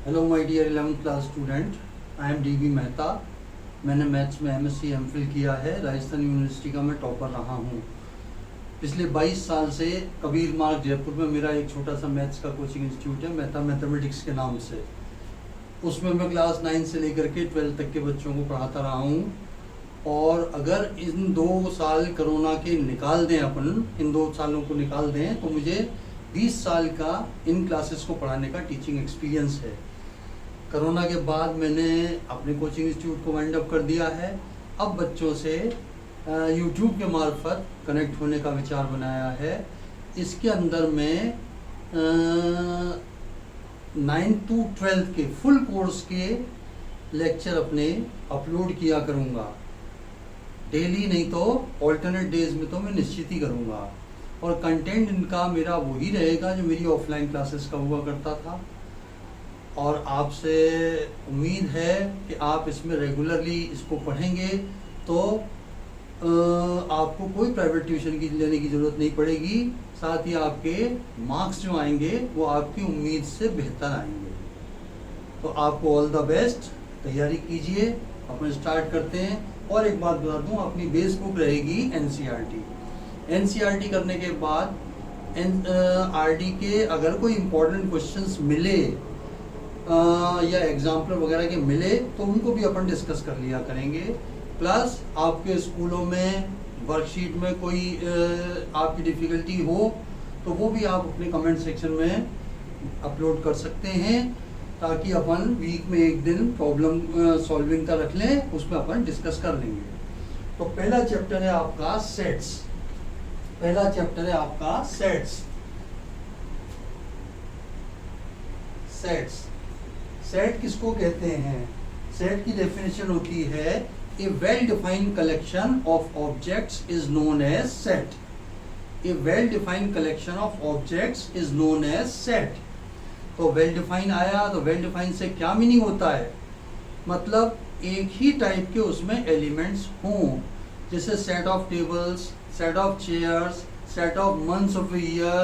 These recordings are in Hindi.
Hello my dear 11th class student, I am DB. Mehta. मैंने मैथ्स में एमएससी एमफिल किया है। राजस्थान यूनिवर्सिटी का मैं टॉपर रहा हूँ। पिछले 22 साल से कबीर मार्ग जयपुर में मेरा एक छोटा सा मैथ्स का कोचिंग इंस्टीट्यूट है, मेहता मैथमेटिक्स के नाम से। उसमें मैं क्लास 9 से लेकर के 12 तक के बच्चों को पढ़ाता रहा हूँ। और अगर इन 2 साल कोरोना के निकाल दें, अपन इन 2 सालों को निकाल दें, तो मुझे 20 साल का इन क्लासेस को पढ़ाने का टीचिंग एक्सपीरियंस है। कोरोना के बाद मैंने अपने कोचिंग इंस्टीट्यूट को वाइंड अप कर दिया है। अब बच्चों से यूट्यूब के मार्फत कनेक्ट होने का विचार बनाया है। इसके अंदर मैं 9 to 12 के फुल कोर्स के लेक्चर अपने अपलोड किया करूँगा डेली, नहीं तो ऑल्टरनेट डेज में तो मैं निश्चित ही करूँगा। और कंटेंट इनका मेरा वही रहेगा जो मेरी ऑफलाइन क्लासेस का हुआ करता था। और आपसे उम्मीद है कि आप इसमें रेगुलरली इसको पढ़ेंगे तो आपको कोई प्राइवेट ट्यूशन की लेने की ज़रूरत नहीं पड़ेगी। साथ ही आपके मार्क्स जो आएंगे वो आपकी उम्मीद से बेहतर आएंगे। तो आपको ऑल द बेस्ट, तैयारी कीजिए। अपन स्टार्ट करते हैं। और एक बात बता दूं, अपनी बेस बुक रहेगी एनसीईआरटी करने के बाद आरडी के अगर कोई इम्पोर्टेंट क्वेश्चंस मिले या एग्जाम्पल वगैरह के मिले तो उनको भी अपन डिस्कस कर लिया करेंगे। प्लस आपके स्कूलों में वर्कशीट में कोई आपकी डिफ़िकल्टी हो तो वो भी आप अपने कमेंट सेक्शन में अपलोड कर सकते हैं, ताकि अपन वीक में एक दिन प्रॉब्लम सॉल्विंग का रख लें, उसमें अपन डिस्कस कर लेंगे। तो पहला चैप्टर है आपका सेट्स। सेट किसको कहते हैं? सेट की डेफिनेशन होती है a well defined collection of objects is known as set. A well defined collection of objects is known as set. तो वेल डिफाइन आया तो वेल डिफाइन से क्या मीनिंग होता है? मतलब एक ही टाइप के उसमें एलिमेंट्स हों, जैसे set of tables, set of chairs, set of months of year,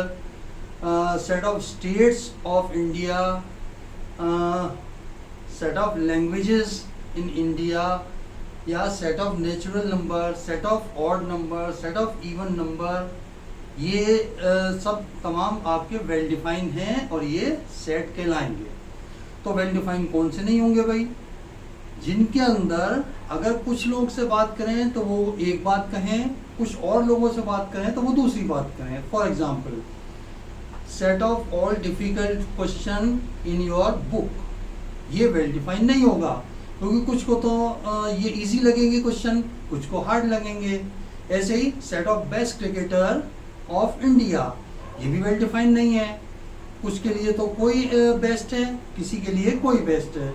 set of states of India, set of languages in India, या set of natural number, set of odd number, set of even number. ये सब तमाम आपके वेल डिफाइन हैं और ये सेट कहलाएंगे। तो वेल डिफाइन कौन से नहीं होंगे भाई? जिनके अंदर अगर कुछ लोग से बात करें तो वो एक बात कहें, कुछ और लोगों से बात करें तो वो दूसरी बात कहें। For example, set of all difficult question in your book, ये वेल डिफाइन नहीं होगा, क्योंकि कुछ को तो ये इजी लगेंगे क्वेश्चन, कुछ को हार्ड लगेंगे। ऐसे ही set of best cricketer of India, ये भी वेल डिफाइन नहीं है। कुछ के लिए तो कोई बेस्ट है, किसी के लिए कोई बेस्ट है।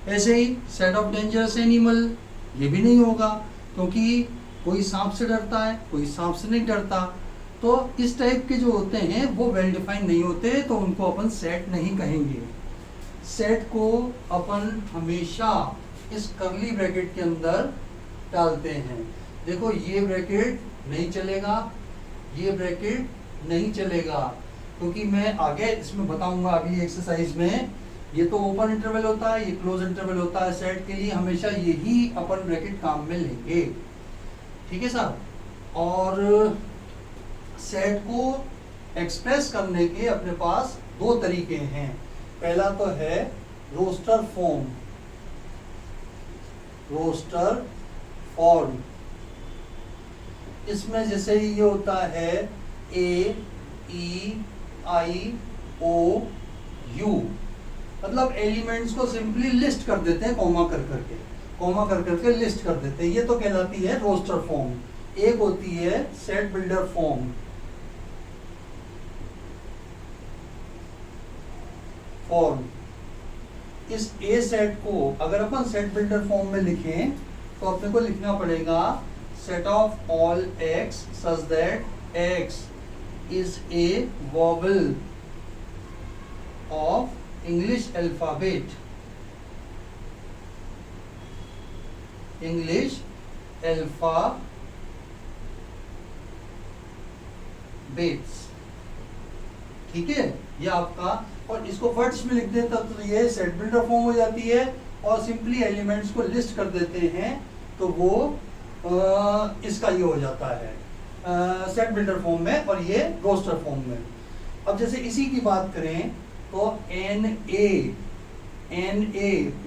ऐसे ही सेट ऑफ डेंजरस एनिमल, ये भी नहीं होगा, क्योंकि कोई सांप से डरता है, कोई सांप से नहीं डरता। तो इस टाइप के जो होते हैं वो वेल डिफाइन नहीं होते, तो उनको अपन सेट नहीं कहेंगे। सेट को अपन हमेशा इस कर्ली ब्रैकेट के अंदर डालते हैं। देखो, ये ब्रैकेट नहीं चलेगा, ये ब्रैकेट नहीं चलेगा, क्योंकि मैं आगे इसमें बताऊंगा अभी एक्सरसाइज में। ये तो ओपन इंटरवल होता है, ये क्लोज इंटरवल होता है। सेट के लिए हमेशा यही अपन ब्रैकेट काम में लेंगे, ठीक है साहब। और सेट को एक्सप्रेस करने के अपने पास 2 तरीके हैं। पहला तो है रोस्टर फॉर्म। इसमें जैसे ये होता है ए, ई, आई, ओ, यू, मतलब एलिमेंट्स को सिंपली लिस्ट कर देते हैं, कॉमा कर करके लिस्ट कर देते हैं। ये तो कहलाती है रोस्टर फॉर्म। एक होती है सेट बिल्डर फॉर्म। इस ए सेट को अगर अपन सेट बिल्डर फॉर्म में लिखें तो अपने को लिखना पड़ेगा set of all X such that X is A vowel of English alphabet. ठीक है, ये आपका, और इसको वर्ड्स में लिख देता तो ये सेट बिल्डर फॉर्म हो जाती है, और सिंपली एलिमेंट्स को लिस्ट कर देते हैं तो वो इसका ये हो जाता है सेट बिल्डर फॉर्म में, और ये रोस्टर फॉर्म में। अब जैसे इसी की बात करें तो NA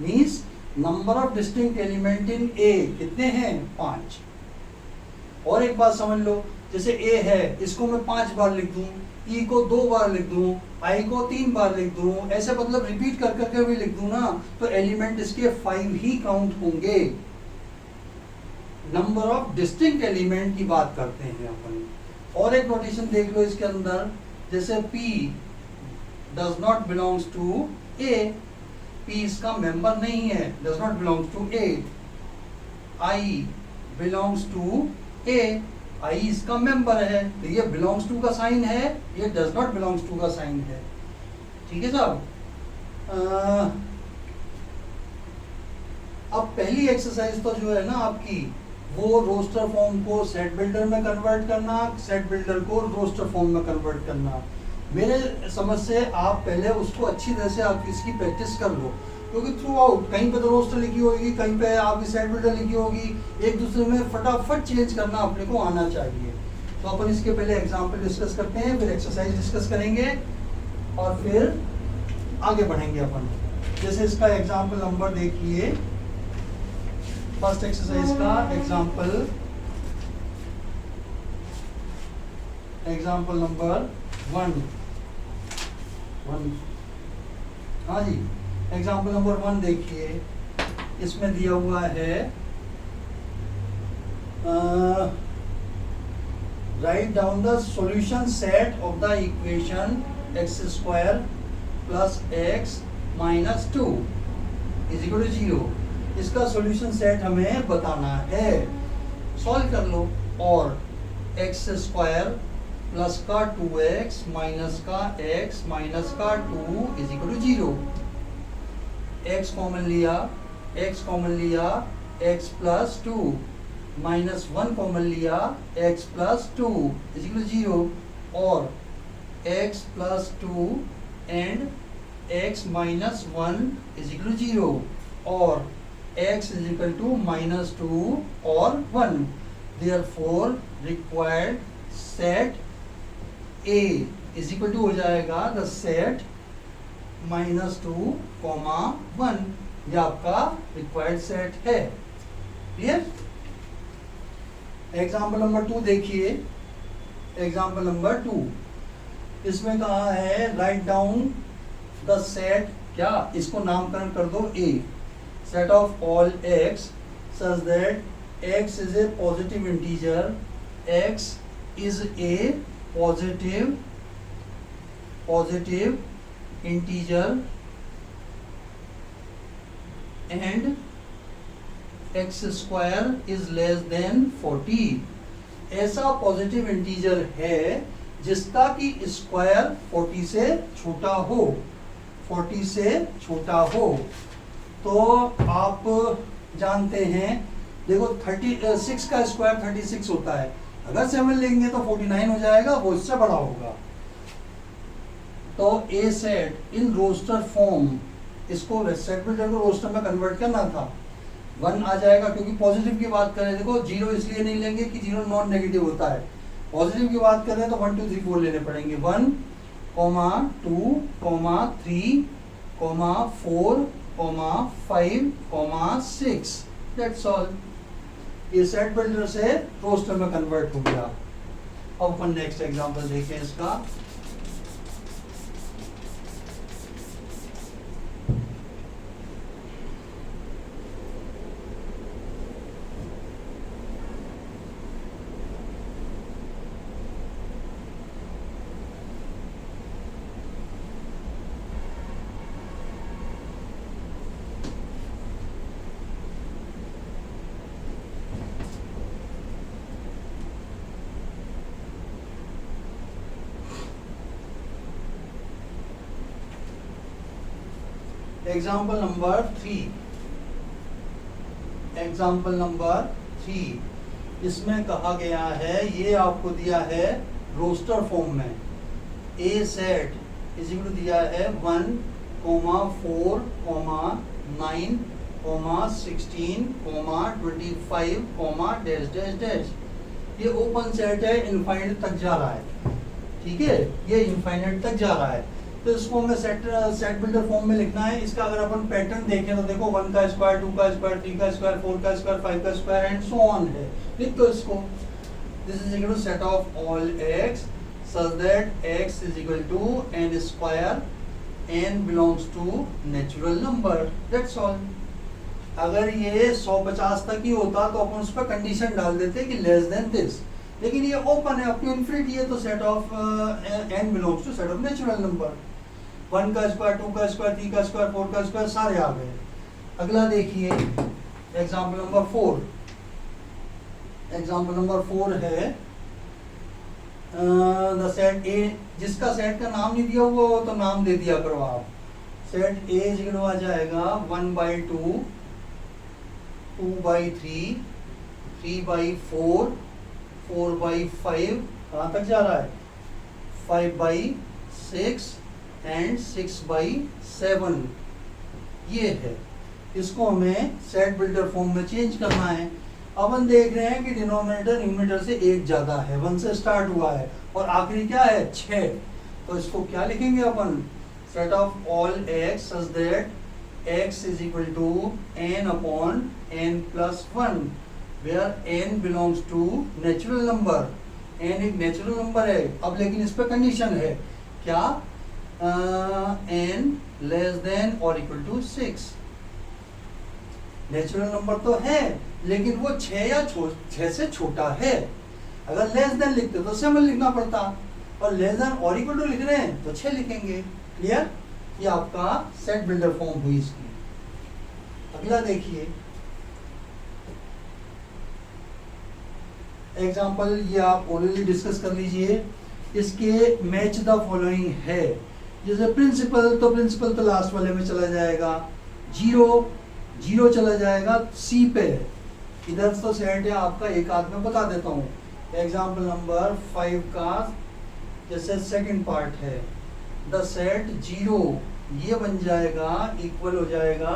means number of distinct element in A कितने हैं? 5। और एक बात समझ लो, जैसे A है, इसको मैं 5 बार लिख दूं, E को 2 बार लिख दूं, I को 3 बार लिख दूं, ऐसे मतलब रिपीट कर करके भी लिख दूं ना, तो एलिमेंट इसके 5 ही काउंट होंगे। नंबर ऑफ डिस्टिंक्ट एलिमेंट की बात करते हैं अपन। और एक नोटेशन देख लो इसके अंदर, जैसे P does not belongs to A, P इसका मेंबर नहीं है, does not belongs to A। I belongs to A, I इसका मेंबर है, तो ये बिलोंग्स टू का साइन है, ये डज नॉट बिलोंग्स टू का साइन है। ठीक है साहब। अब पहली एक्सरसाइज तो जो है ना आपकी, वो रोस्टर फॉर्म को सेट बिल्डर में कन्वर्ट करना, सेट बिल्डर को रोस्टर फॉर्म में कन्वर्ट करना। मेरे समझ से आप पहले उसको अच्छी तरह से आप इसकी प्रैक्टिस कर लो, क्योंकि थ्रू आउट कहीं पे तो रोस्टर लिखी होगी, कहीं पे आपकी सेट बिल्डर लिखी होगी, एक दूसरे में फटाफट चेंज करना अपने को आना चाहिए। तो अपन इसके पहले एग्जाम्पल डिस्कस करते हैं, फिर एक्सरसाइज डिस्कस करेंगे और फिर आगे बढ़ेंगे अपन। जैसे इसका एग्जाम्पल नंबर देखिए, फर्स्ट एक्सरसाइज का एग्जाम्पल नंबर 1। हाँ जी, एग्जाम्पल नंबर 1 देखिए, इसमें दिया हुआ है write down the solution set of the equation x² plus x minus 2 is equal to 0। इसका सॉल्यूशन सेट हमें बताना है, सॉल्व कर लो। और x² प्लस का 2x माइनस का x माइनस का 2 is equal to 0। x common लिया, x प्लस 2 माइनस 1 कॉमन लिया, x plus 2 is equal to 0, और x plus 2 and x minus 1 is equal to 0, और x is equal to minus 2 और 1। Therefore required set A is equal to हो जाएगा द सेट माइनस 2, 1। ये आपका रिक्वायर्ड सेट है। क्लियर? एग्जाम्पल नंबर 2 देखिए, एग्जाम्पल नंबर 2, इसमें कहा है राइट डाउन द सेट, क्या इसको नामकरण कर दो A, set of all x such that x is a positive integer, x is a positive integer and x² is less than 40। ऐसा पॉजिटिव इंटीजर है जिसका कि स्क्वायर 40 से छोटा हो, तो आप जानते हैं, देखो 36 का स्क्वायर 36 होता है, अगर 7 लेंगे तो 49 हो जाएगा, वो इससे बड़ा होगा। तो ए सेट इन रोस्टर फॉर्म, इसको सेट बिल्डर को रोस्टर में कन्वर्ट करना था, 1 आ जाएगा, क्योंकि पॉजिटिव की बात करें, देखो 0 इसलिए नहीं लेंगे कि 0 नॉन नेगेटिव होता है, पॉजिटिव की बात करें तो 1 2 3 4 लेने पड़ेंगे, 1, 2, 3, 4, 5, 6, दैट्स ऑल। ये सेट बिल्डर से रोस्टर में कन्वर्ट हो गया। अब अपन नेक्स्ट एग्जांपल देखें इसका। एग्जाम्पल नंबर 3, इसमें कहा गया है, ये आपको दिया है रोस्टर फॉर्म में, ए सेट इज इक्वल टू दिया है 1, 4, 9, 16, 25, डैश डैश डैश। ये ओपन सेट है, इनफाइनाइट तक जा रहा है, ठीक है, ये इनफाइनाइट तक जा रहा है। तो इसको हमें सेट बिल्डर फॉर्म में लिखना है। इसका अगर अपन पैटर्न देखें तो देखो 1 का स्क्वायर, 2 का स्क्वायर, 3 का स्क्वायर, 4 का स्क्वायर, 5 का स्क्वायर एंड सो ऑन है। लिख दो इसको। This is equal to set of all x such that x is equal to n square, n belongs to natural number, that's all। अगर ये 150 तक ही होता तो अपन उस पर कंडीशन डाल देते कि लेस देन दिस, लेकिन ये ओपन है, अपनी इनफिनिटी है, तो set of n belongs to set of natural number. 1 का स्क्वायर, 2 का स्क्वायर, 3 का स्क्वायर, 4 का स्क्वायर सारे आ गए। अगला देखिए एग्जाम्पल नंबर 4। एग्जाम्पल नंबर 4 है द सेट ए, जिसका सेट का नाम नहीं दिया हुआ हो तो नाम दे दिया करो आप। सेट ए इक्वल आ जाएगा 1/2, 2/3, 3/4, 4/5, कहाँ तक जा रहा है 5/6 एंड 6/7। ये है, इसको हमें सेट बिल्डर फॉर्म में चेंज करना है। अब हम देख रहे हैं कि डिनोमिनेटर न्यूमरेटर से 1 ज्यादा है, 1 से स्टार्ट हुआ है और आखिरी क्या है 6। तो इसको क्या लिखेंगे अपन, set of all x such that x is equal to n upon n plus 1 where n belongs to natural number। n एक नेचुरल नंबर है। अब लेकिन इस पर कंडीशन है क्या, n लेस देन और इक्वल टू 6। नेचुरल नंबर तो है लेकिन वो 6 या 6 से छोटा है। अगर लेस देन लिखते तो 7 लिखना पड़ता, और लेस देन और इक्वल टू लिख रहे हैं तो 6 लिखेंगे। क्लियर, ये आपका सेट बिल्डर फॉर्म हुई इसकी। अगला देखिए एग्जाम्पल, ये आप ऑलरेडी डिस्कस कर लीजिए। इसके मैच द फॉलोइंग है। जैसे प्रिंसिपल तो लास्ट वाले में चला जाएगा, 0 चला जाएगा सी पे। इधर तो सेट है आपका, एक आध में बता देता हूँ। एग्जाम्पल नंबर 5 का जैसे सेकंड पार्ट है, द सेट 0 ये बन जाएगा इक्वल हो जाएगा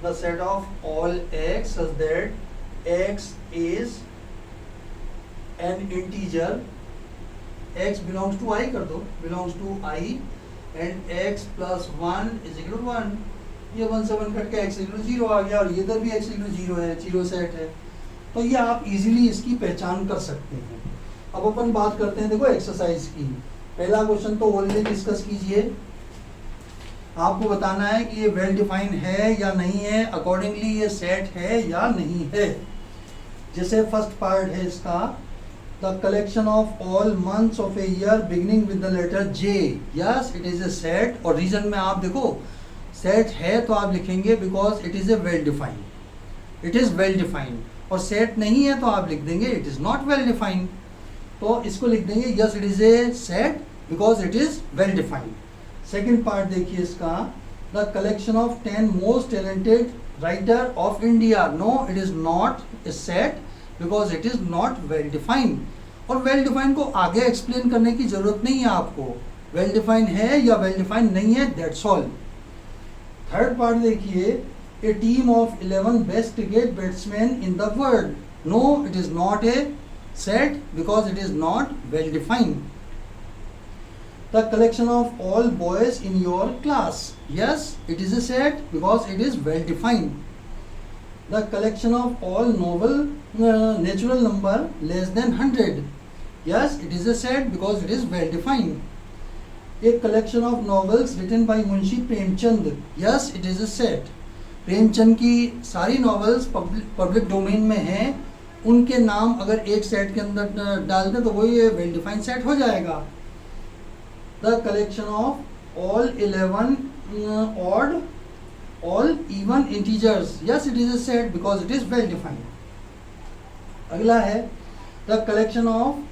the set of all x such that x is an integer, x belongs to I कर दो, belongs to I and x plus 1 is equal to 1। ये 1 से 1 कट के x इक्वल 0 आ गया, और ये इधर भी x इक्वल 0 है, 0 सेट है। तो ये आप इजीली इसकी पहचान कर सकते हैं। अब अपन बात करते हैं देखो एक्सरसाइज की। पहला क्वेश्चन तो ऑलरेडी डिस्कस कीजिए। आपको बताना है कि ये वेल डिफाइंड है या नहीं है, अकॉर्डिंगली ये सेट है या नहीं है। जैसे फर्स्ट पार्ट है इसका, the collection of all months of a year beginning with the letter J, yes it is a set. और रीजन में आप देखो सेट है तो आप लिखेंगे because it is a well defined, it is well defined. और सेट नहीं है तो आप लिख देंगे it is not well defined. तो इसको लिख देंगे yes it is a set because it is well defined. Second part देखिए इसका, the collection of 10 most talented writer of India, no it is not a set because it is not well defined. और वेल डिफाइंड को आगे एक्सप्लेन करने की जरूरत नहीं है आपको, वेल डिफाइंड है या वेल डिफाइंड नहीं है, दैट्स ऑल। थर्ड पार्ट देखिए, a team of 11 best cricket batsman in the world, no it is not a set because it is not well defined. The collection of all boys in your class, yes it is a set because it is well defined. The collection of all noble natural number less than 100, yes it is a set because it is well defined. A collection of novels written by Munshi Premchand, yes it is a set। Premchand की सारी नॉवेल्स पब्लिक डोमेन में हैं, उनके नाम अगर एक सेट के अंदर डाल दें तो वही वेल डिफाइंड सेट हो जाएगा। The collection of all 11 odd all even integers, yes it is a set because it is well defined। अगला है the collection of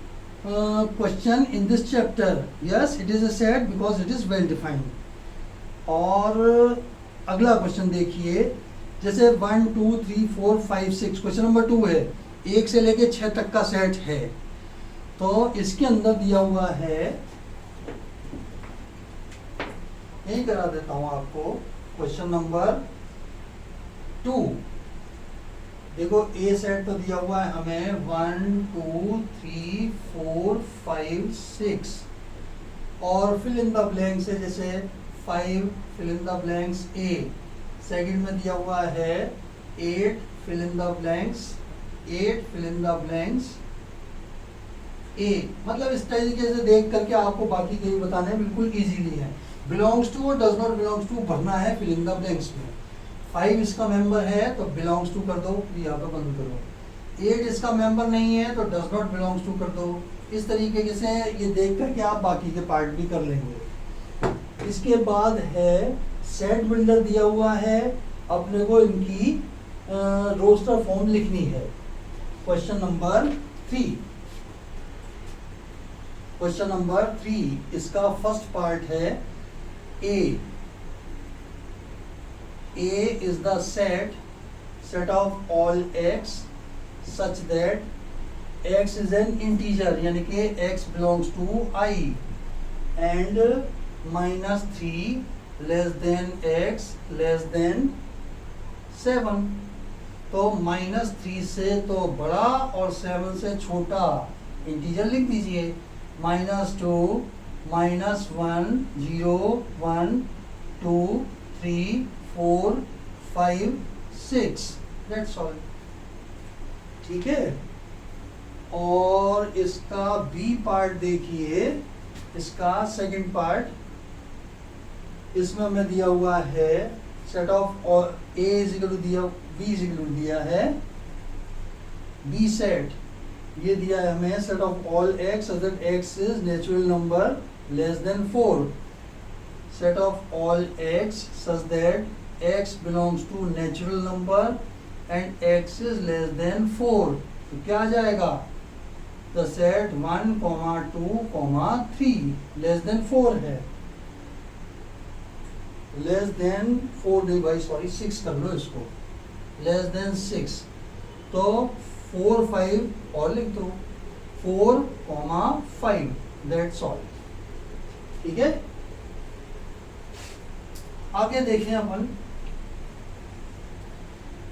question in this chapter, yes it is a set because it is well defined। और अगला क्वेश्चन देखिए, जैसे 1 2 3 4 5 6 क्वेश्चन नंबर 2 है, 1 से लेके 6 तक का सेट है। तो इसके अंदर दिया हुआ है यही करा देता हूं आपको। क्वेश्चन नंबर 2, देखो ए सेट तो दिया हुआ है हमें 1 2 3 4 5 6, और फिल इन द ब्लैंक्स है, जैसे 5 fill in the blanks A, second में दिया हुआ है 8 fill in the blanks, 8 fill in the blanks A. मतलब इस तरीके से देख करके आपको बाकी के बताने बिल्कुल इजीली है। बिलोंग्स टू और डज नॉट बिलोंग्स टू भरना है फिल इन द ब्लैंक्स में। 5 इसका मेंबर है तो बिलोंग्स टू कर दो, यहाँ पे बंद करो। 8 इसका मेंबर नहीं है तो डज नॉट बिलोंग्स टू कर दो। इस तरीके से ये देख करके आप बाकी के पार्ट भी कर लेंगे। इसके बाद है सेट बिल्डर दिया हुआ है, अपने को इनकी रोस्टर फॉर्म लिखनी है। क्वेश्चन नंबर 3, क्वेश्चन नंबर 3 इसका फर्स्ट पार्ट है ए। A is the set of all x such that x is an integer, यानी कि x belongs to I and -3 less than x less than 7। तो -3 से तो बड़ा और 7 से छोटा इंटीजर लिख दीजिए। -2 -1 0 1 2 3 4 5 6, दैट्स ऑल। ठीक है। और इसका बी पार्ट देखिए, इसका सेकंड पार्ट, इसमें हमें दिया हुआ है सेट ऑफ और ए इज इक्वल टू दिया, बी इज इक्वल टू दिया है बी सेट, ये दिया है हमें set of all x so that X is natural number less then 4, set of all X such that x belongs to natural number and x is less than 4। तो क्या आ जाएगा? The set 1, 2, 3 less than 4 है। less than 4 नहीं भाई, सॉरी 6 कर लो इसको, less than 6। तो 4 5 और लिख दो, 4, 5, that's all। ठीक है। आगे देखें अपन,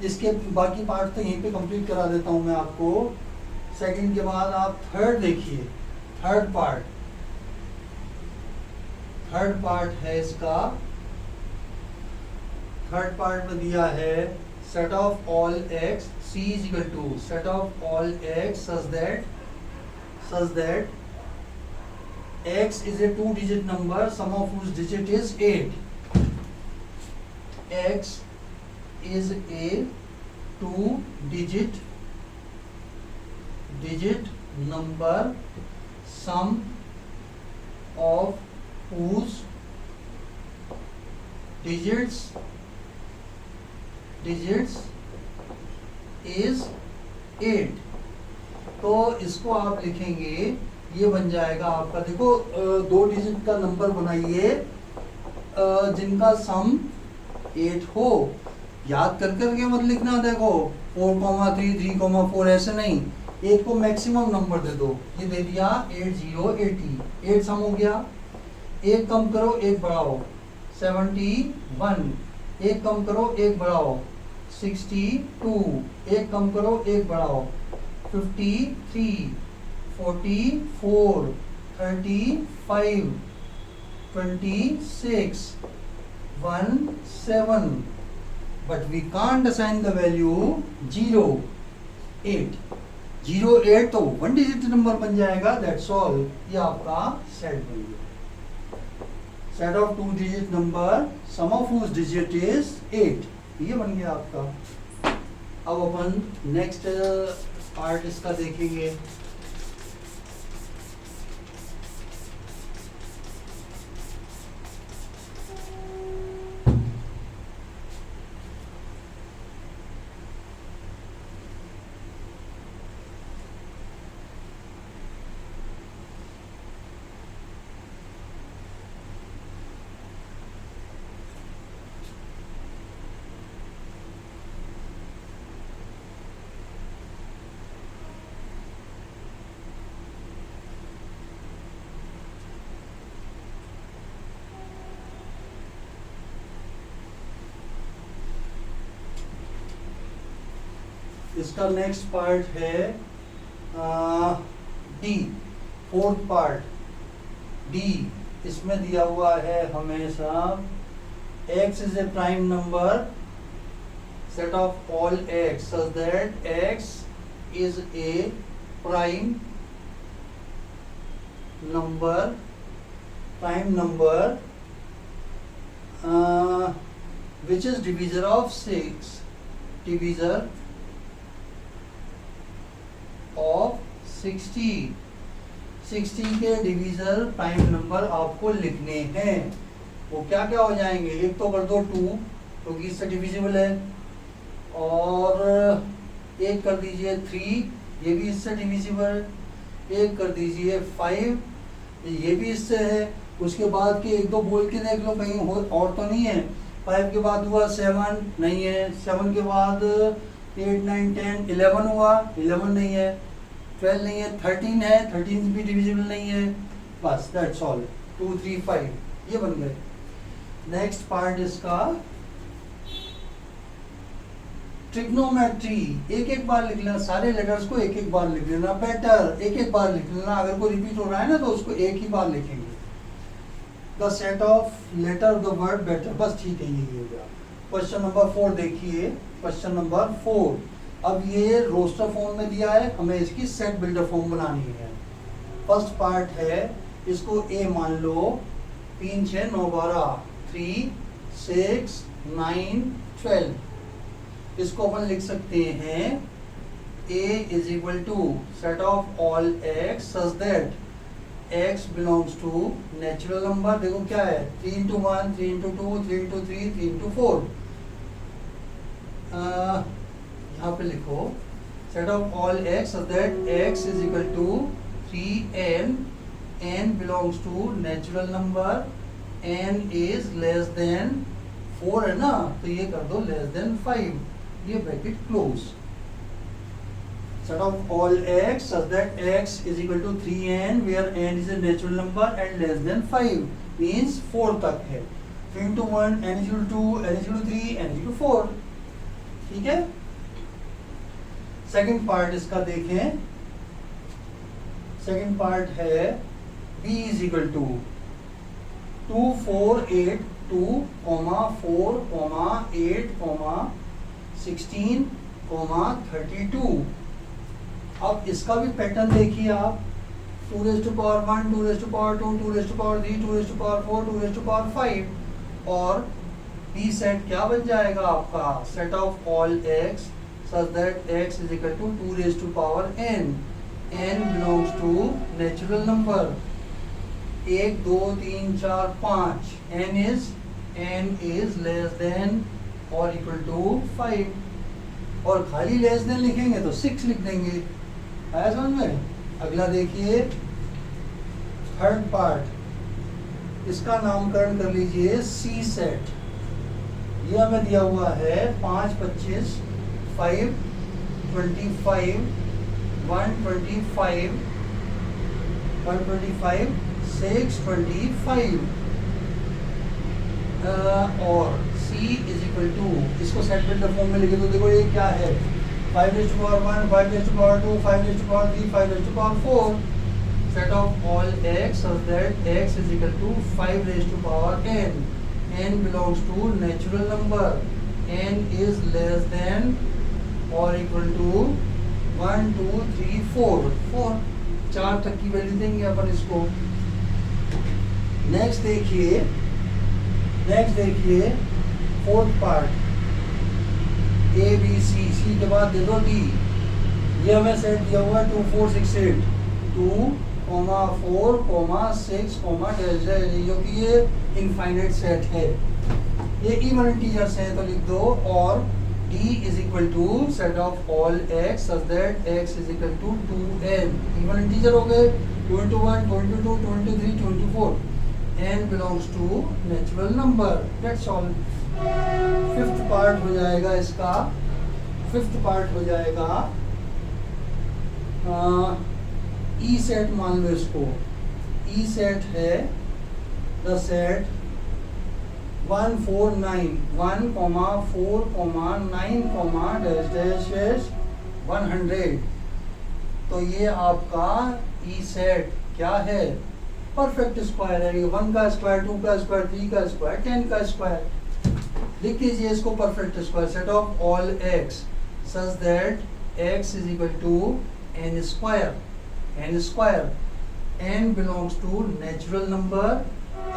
इसके बाकी पार्ट तो यहीं पे कंप्लीट करा देता हूं मैं आपको। सेकंड के बाद आप थर्ड देखिए, थर्ड पार्ट है इसका। थर्ड पार्ट में दिया है set of all X C is equal to set of all X such that X is a 2 digit number sum of whose digit is 8। X is a 2 digit number sum of whose digits is 8। तो इसको आप लिखेंगे, ये बन जाएगा आपका, देखो 2 डिजिट का नंबर बनाइए जिनका सम 8 हो। याद कर करके मत लिखना, देखो 4, 3, 3, 4 ऐसे नहीं, 8 को मैक्सिमम नंबर दे दो। ये दे दिया 8 0 80, 8 सम हो गया। 1 कम करो 1 बढ़ाओ 71, 1 कम करो 1 बढ़ाओ 62, 1 कम करो 1 बढ़ाओ 53, 44, 35, 26, 17। But we can't assign the value 0, 8। 0, 8 तो 1 डिजिट नंबर बन जाएगा, that's all। ये आपका सेट बन गया, set of 2 digit number sum of whose digit is 8, ये बन गया आपका। अब अपन नेक्स्ट पार्ट इसका देखेंगे। इसका नेक्स्ट पार्ट है डी, फोर्थ पार्ट डी। इसमें दिया हुआ है हमेशा x is a prime number set of all x such that x is a prime number which is divisor of 6, divisor of 60। 60 के डिवीजर प्राइम नंबर आपको लिखने हैं। वो क्या क्या हो जाएंगे, एक तो कर दो 2 क्योंकि इससे डिविजिबल है, और एक कर दीजिए 3, ये भी इससे डिविजिबल, एक कर दीजिए 5, ये भी इससे है। उसके बाद के एक दो बोल के देख लो कहीं और तो नहीं है। 5 के बाद हुआ 7, नहीं है। 7 के बाद 8, 9, 10, 11 हुआ, 11 नहीं है। 12 नहीं है। 13 है, 13 भी डिविजिबल नहीं है। बस दैट्स ऑल, 2, 3, 5 ये बन गए। नेक्स्ट पार्ट इसका ट्रिग्नोमेट्री। एक एक बार लिख लेना, सारे लेटर्स को एक एक बार लिख लेना। बेटर एक एक बार लिख लेना, अगर कोई रिपीट हो रहा है ना तो उसको एक ही बार लिखेंगे। The set of letter the word better, बस ठीक है, यही हो गया। क्वेश्चन नंबर 4 देखिए, क्वेश्चन नंबर 4। अब ये रोस्टर फॉर्म में दिया है, हमें इसकी सेट बिल्डर फॉर्म बनानी है। फर्स्ट पार्ट है, इसको ए मान लो, 3, 6, 9, 12, 3, 6, 9, 12। इसको अपन लिख सकते हैं A is equal to set of all x such that x belongs to natural number। देखो क्या है, 3 into 1, 3 into 2, 3 into 3, 3 into 4। यहाँ पे लिखो set of all x such that x is equal to 3n, n belongs to natural number, n is less than 4 है ना, तो ये कर दो less than 5, ये bracket close. Set of all x such that x is equal to 3n where n is a natural number and less than 5 means 4 तक है। 3 into 1, n is equal to 2, n is equal to 3, n is equal to 4। ठीक है। सेकंड पार्ट इसका देखें, सेकंड पार्ट है b is equal to 2, 4, 8, 2, 4, 8, 16, 32। अब इसका भी पैटर्न देखिए आप, 2 raised to power 1, 2 raised to power 2, 2 raised to power 3, 2 raised to power 4, 2 raised to power 5। और B सेट क्या बन जाएगा आपका, set of all x such that x is equal to 2 raised to power n, n belongs to natural number, 1, 2, 3, 4, 5, n is less than और इक्वल टू 5। और खाली लेस देन लिखेंगे तो 6 लिख देंगे। आया समझ में। अगला देखिए, थर्ड पार्ट, इसका नामकरण कर लीजिए सी सेट। ये हमें दिया हुआ है 5, 25, 5, 25, 125, 125, 6, 25 और C is equal to, इसको सेट बिल्डर फॉर्म में लिखे तो देखो ये क्या है, 5 raised to power 1, 5 raised to power 2, 5 raised to power 3, 5 raised to power 4। Set of all x such that x is equal to 5 raised to power n, n belongs to natural number, n is less than or equal to 1, 2, 3, 4, 4 तक की वैल्यू देंगे अपन इसको। नेक्स्ट देखिए fourth part, A B C के बाद दे दो डी। ये हमें सेट दिया हुआ है 2, 4, 6, 8, 2, 4, 6, डैश डैश, जो कि ये इनफाइनाइट सेट है, ये इवन इंटीजर्स हैं तो लिख दो। और D is equal to set of all x such that x is equal to 2n, even integer हो गए, 2 into 1, 2 into 2, 2 into 3, 2 into 4, n belongs to natural number, that's all। Fifth part हो जाएगा इसका, फिफ्थ पार्ट हो जाएगा ई सेट, मान लो इसको ई सेट है, the set 1, 4, 9, 1, 4, 9, dash dash dash 100, तो ये आपका ई सेट क्या है, परफेक्ट स्क्वायर है। 1 का स्क्वायर, 2 का स्क्वायर, 3 का स्क्वायर, 10 का स्क्वायर। लिख लीजिए इसको perfect square, set of all X such that x is equal to n square, n belongs to natural number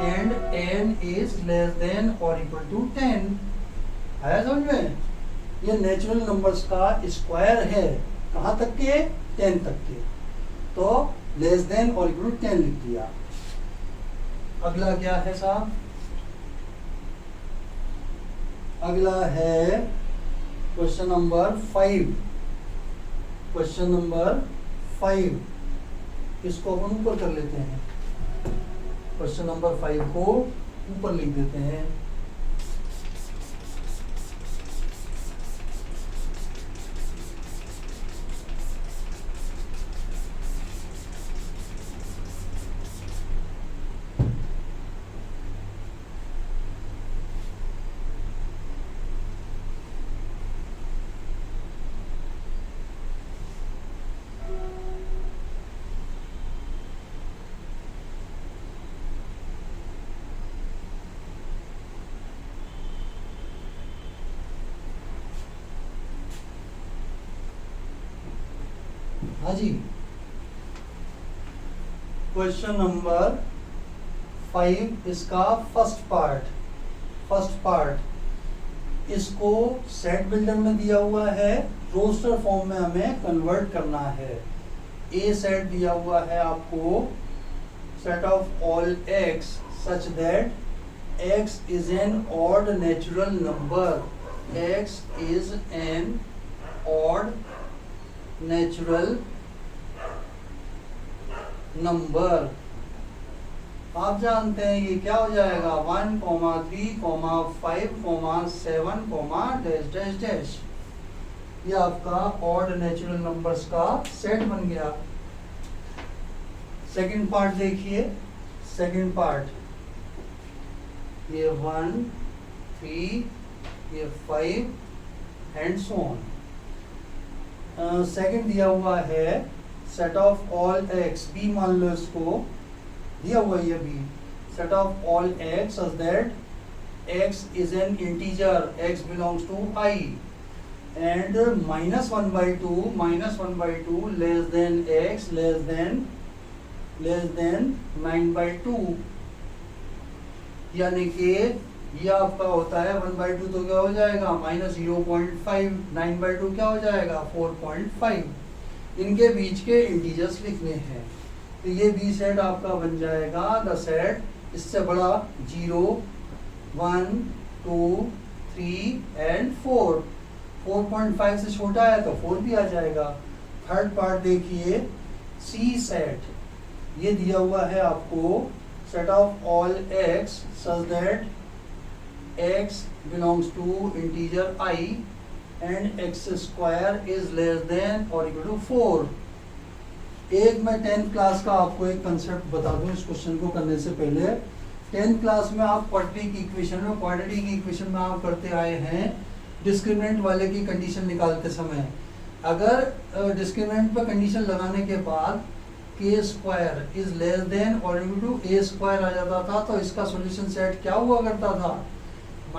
and n is less than or equal to 10। आया समझ में? ये नेचुरल नंबर्स का स्क्वायर है, कहाँ तक के, 10 तक के, तो लेस देन और इक्वल टू 10 लिख दिया। अगला क्या है साहब? अगला है क्वेश्चन नंबर 5। क्वेश्चन नंबर 5 इसको अपन ऊपर कर लेते हैं, क्वेश्चन नंबर 5 को ऊपर लिख देते हैं। हाँ जी, क्वेश्चन नंबर 5 इसका फर्स्ट पार्ट इसको सेट बिल्डर में दिया हुआ है, रोस्टर फॉर्म में हमें कन्वर्ट करना है। ए सेट दिया हुआ है आपको, set of all X such that X is N odd natural number, x is N odd natural number. आप जानते हैं ये क्या हो जाएगा, 1, 3, 5, 7, डैश डैश डैश। ये आपका ऑड नेचुरल नंबर्स का सेट बन गया। सेकंड पार्ट देखिए, सेकंड पार्ट ये 1, 3, ये 5 एंड सो ऑन। सेकंड दिया हुआ है set of all X, B मान लो इसको, दिया हुआ है ये बी, set of all X such that X is an integer, X belongs to I and -1/2 less than X less than 9/2, यानी कि ये आपका होता है 1/2 तो क्या हो जाएगा -0.5, 9/2 क्या हो जाएगा 4.5। इनके बीच के इंटीजर्स लिखने हैं, तो ये बी सेट आपका बन जाएगा द सेट इससे बड़ा 0, 1, 2, 3 एंड 4। 4.5 से छोटा है तो 4 भी आ जाएगा। थर्ड पार्ट देखिए, सी सेट, ये दिया हुआ है आपको set of all X such that x belongs to integer I and x square is less than or equal to 4। एक मैं 10th क्लास का आपको एक कंसेप्ट बता दूं इस क्वेश्चन को करने से पहले। 10th क्लास में आप क्वाड्रेटिक इक्वेशन में आप करते आए हैं डिस्क्रिमिनेंट वाले की कंडीशन निकालते समय। अगर डिस्क्रिमिनेंट पर कंडीशन लगाने के बाद के स्क्वायर इज लेस देन और इक्वल टू ए स्क्वायर आ जाता था, तो इसका सॉल्यूशन सेट क्या हुआ करता था, -a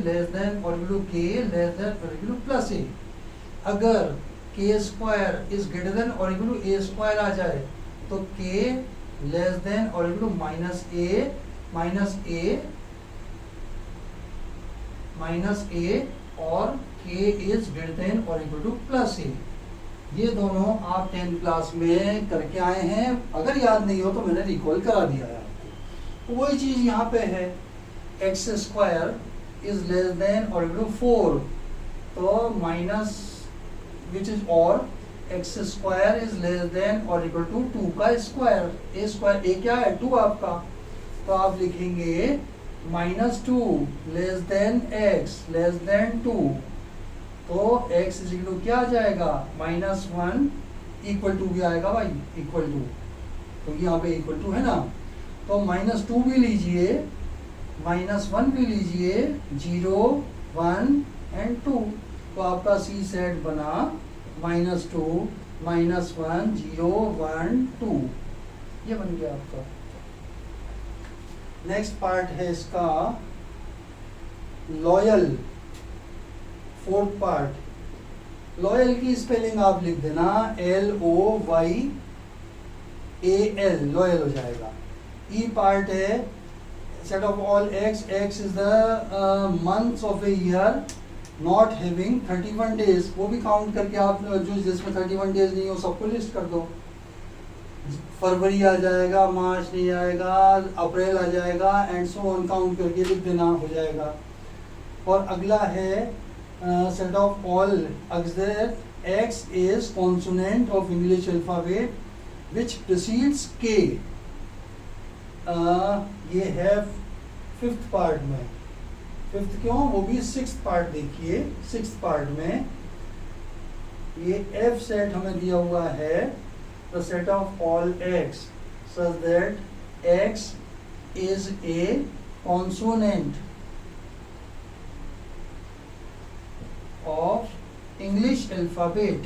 लेस देन और equal to k less than और इक्वल टू प्लस a। अगर k square is greater than और इक्वल टू a स्क्वायर आ जाए तो k लेस देन और इक्वल टू -a और k इज ग्रेटर देन और इक्वल टू प्लस a। ये दोनों आप 10th क्लास में करके आए हैं, अगर याद नहीं हो तो मैंने रिकॉल करा दिया है आपको। वही चीज यहाँ पे है, x square is less than और इक्वल टू 4, तो माइनस विच इज और x square is less than और इक्वल टू 2 का स्क्वायर, ए स्क्वायर ए क्या है 2 आपका, तो आप लिखेंगे -2 less than X less then 2, तो x इज इक्वल टू क्या आ जाएगा -1 इक्वल टू भी आएगा भाई, इक्वल टू, तो यहाँ पे इक्वल टू है ना, तो -2 भी लीजिए -1 भी लीजिए, 0, 1 एंड 2, तो आपका सी सेट बना -2 -1 0 1 2, ये बन गया आपका। नेक्स्ट पार्ट है इसका लॉयल, फोर्थ पार्ट। लॉयल की स्पेलिंग आप लिख देना LOYAL, लॉयल हो जाएगा। ई पार्ट है set of all x, x is the months of a year not having 31 days, वो भी काउंट करके आप जो जिसमें 31 डेज नहीं हो सबको लिस्ट कर दो। फरवरी आ जाएगा, मार्च नहीं आएगा, अप्रैल आ जाएगा, एंड सो ऑन काउंट करके लिख देना, हो जाएगा। और अगला है set of all x is consonant of English alphabet which precedes के, ये है फिफ्थ पार्ट में। फिफ्थ क्यों, वो भी सिक्स्थ पार्ट देखिए। सिक्स्थ पार्ट में ये एफ सेट हमें दिया हुआ है, the set of all X such that X is A consonant of English alphabet,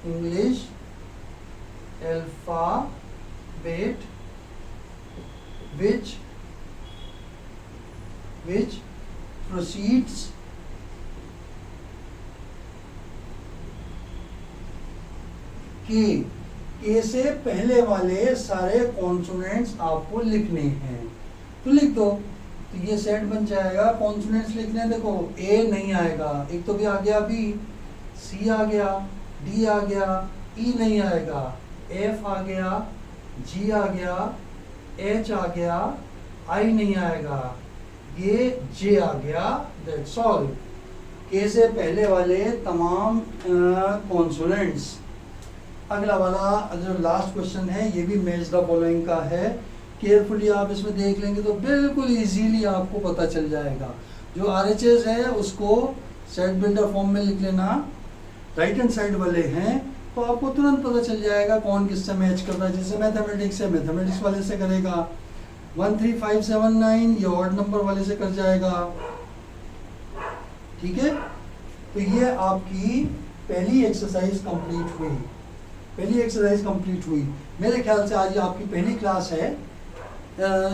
English alphabet which proceeds के से पहले वाले सारे कॉन्सोनेंट्स आपको लिखने हैं, तो लिख दो। तो ये सेट बन जाएगा। कॉन्सोनेंट्स लिखने देखो, ए नहीं आएगा, एक तो भी आ गया, बी, सी आ गया, डी आ गया, ई नहीं आएगा, एफ आ गया, जी आ गया, एच आ गया, आई नहीं आएगा, ये जे आ गया, दैट्स ऑल। के से पहले वाले तमाम कॉन्सोनेंट्स। अगला वाला जो लास्ट क्वेश्चन है ये भी मैच द फॉलोइंग का है। केयरफुली आप इसमें देख लेंगे तो बिल्कुल इजीली आपको पता चल जाएगा। जो RHS है उसको सेट बिल्डर फॉर्म में लिख लेना, राइट हैंड साइड वाले हैं तो आपको तुरंत पता चल जाएगा कौन किससे मैच कर रहा है। जैसे मैथमेटिक्स है, मैथमेटिक्स वाले से करेगा, 1 3 5 7 9 ये ऑड नंबर वाले से कर जाएगा, ठीक है। तो ये आपकी पहली एक्सरसाइज कंप्लीट हुई, पहली एक्सरसाइज कंप्लीट हुई। मेरे ख्याल से आज ये आपकी पहली क्लास है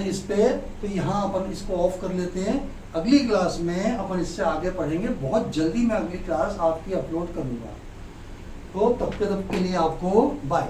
इस पे, तो यहाँ अपन इसको ऑफ कर लेते हैं। अगली क्लास में अपन इससे आगे पढ़ेंगे, बहुत जल्दी मैं अगली क्लास आपकी अपलोड करूँगा। तो तब के लिए आपको बाय।